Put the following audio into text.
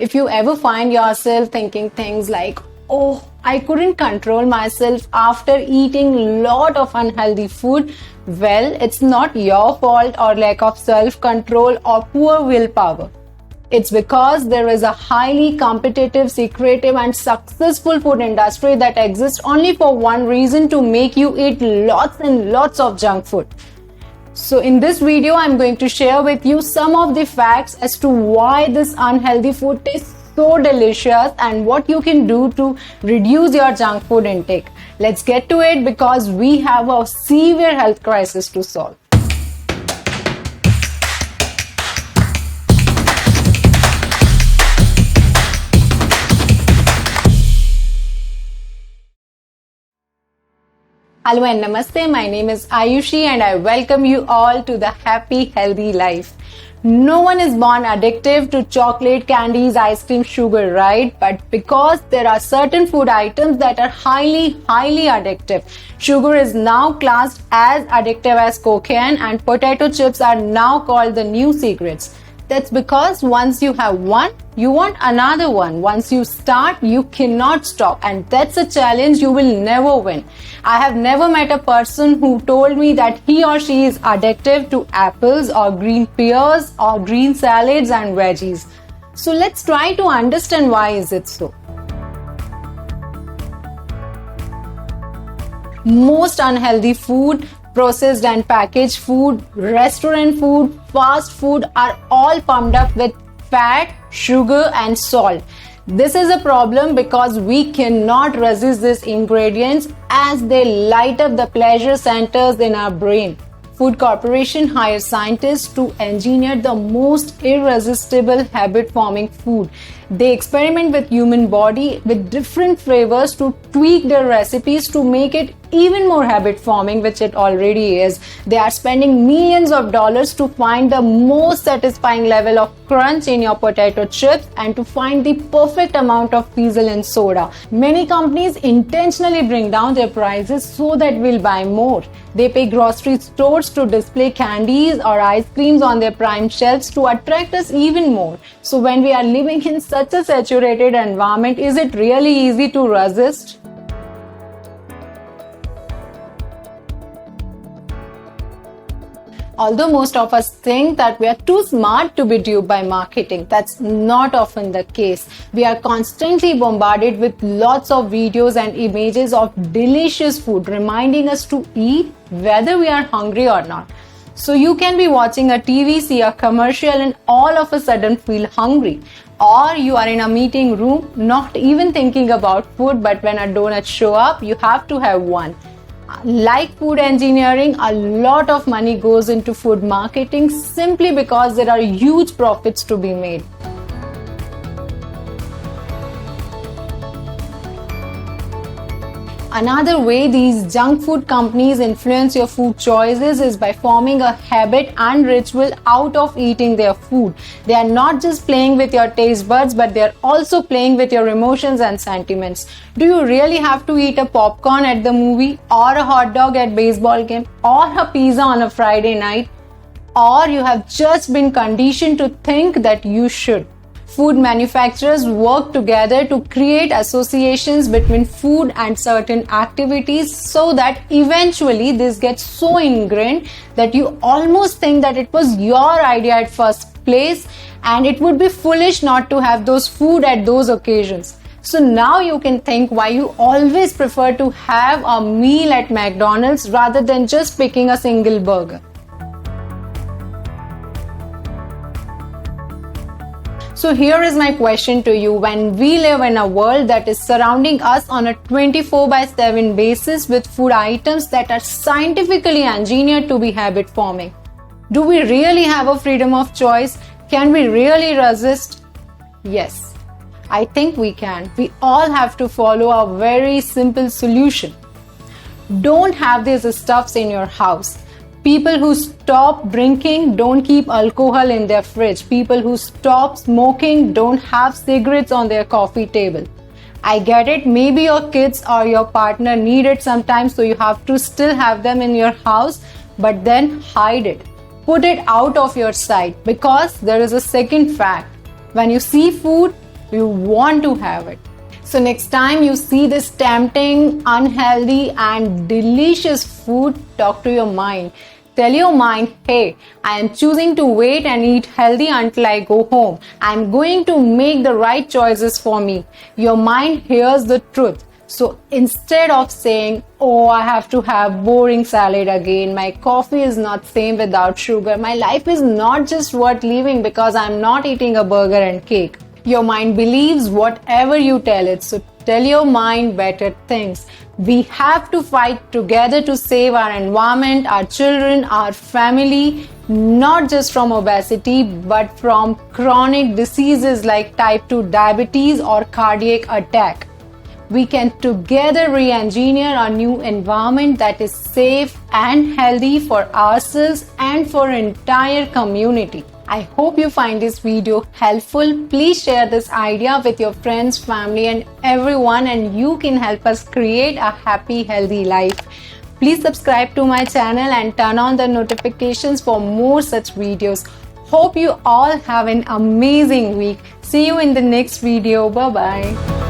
If you ever find yourself thinking things like, oh, I couldn't control myself after eating lot of unhealthy food, well, it's not your fault or lack of self-control or poor willpower. It's because there is a highly competitive, secretive and successful food industry that exists only for one reason: to make you eat lots and lots of junk food. So in this video, I'm going to share with you some of the facts as to why this unhealthy food tastes so delicious and what you can do to reduce your junk food intake. Let's get to it because we have a severe health crisis to solve. Hello and namaste, my name is Ayushi and I welcome you all to the happy healthy life. No one is born addictive to chocolate, candies, ice cream, sugar, right? But because there are certain food items that are highly addictive. Sugar is now classed as addictive as cocaine and potato chips are now called the new cigarettes. That's because once you have one, you want another one. Once you start, you cannot stop, and that's a challenge you will never win. I have never met a person who told me that he or she is addictive to apples or green pears or green salads and veggies. So let's try to understand why is it so. Most unhealthy food, processed and packaged food, restaurant food, fast food are all pumped up with fat, sugar and salt. This is a problem because we cannot resist these ingredients as they light up the pleasure centers in our brain. Food Corporation hires scientists to engineer the most irresistible habit-forming food. They experiment with human body with different flavors to tweak their recipes to make it even more habit-forming, which it already is. They are spending millions of dollars to find the most satisfying level of crunch in your potato chips and to find the perfect amount of fizzle in soda. Many companies intentionally bring down their prices so that we'll buy more. They pay grocery stores to display candies or ice creams on their prime shelves to attract us even more. So when we are living in such a saturated environment, is it really easy to resist? Although most of us think that we are too smart to be duped by marketing, that's not often the case. We are constantly bombarded with lots of videos and images of delicious food reminding us to eat whether we are hungry or not. So you can be watching a TV, see a commercial and all of a sudden feel hungry. Or you are in a meeting room not even thinking about food, but when a donut show up, you have to have one. Like food engineering, a lot of money goes into food marketing simply because there are huge profits to be made. Another way these junk food companies influence your food choices is by forming a habit and ritual out of eating their food. They are not just playing with your taste buds, but they are also playing with your emotions and sentiments. Do you really have to eat a popcorn at the movie, or a hot dog at baseball game, or a pizza on a Friday night? Or you have just been conditioned to think that you should? Food manufacturers work together to create associations between food and certain activities so that eventually this gets so ingrained that you almost think that it was your idea at first place and it would be foolish not to have those food at those occasions. So now you can think why you always prefer to have a meal at McDonald's rather than just picking a single burger. So here is my question to you. When we live in a world that is surrounding us on a 24/7 basis with food items that are scientifically engineered to be habit forming, do we really have a freedom of choice? Can we really resist? Yes, I think we can. We all have to follow a very simple solution. Don't have these stuffs in your house. People who stop drinking don't keep alcohol in their fridge. People who stop smoking don't have cigarettes on their coffee table. I get it, maybe your kids or your partner need it sometimes, so you have to still have them in your house, but then hide it. Put it out of your sight, because there is a second fact. When you see food, you want to have it. So next time you see this tempting, unhealthy and delicious food, talk to your mind. Tell your mind, hey, I am choosing to wait and eat healthy until I go home. I am going to make the right choices for me. Your mind hears the truth. So instead of saying, oh, I have to have boring salad again, my coffee is not same without sugar, my life is not just worth living because I'm not eating a burger and cake. Your mind believes whatever you tell it. So tell your mind better things. We have to fight together to save our environment, our children, our family, not just from obesity, but from chronic diseases like type 2 diabetes or cardiac attack. We can together re-engineer a new environment that is safe and healthy for ourselves and for entire community. I hope you find this video helpful. Please share this idea with your friends, family and everyone, and you can help us create a happy, healthy life. Please subscribe to my channel and turn on the notifications for more such videos. Hope you all have an amazing week. See you in the next video. Bye-bye.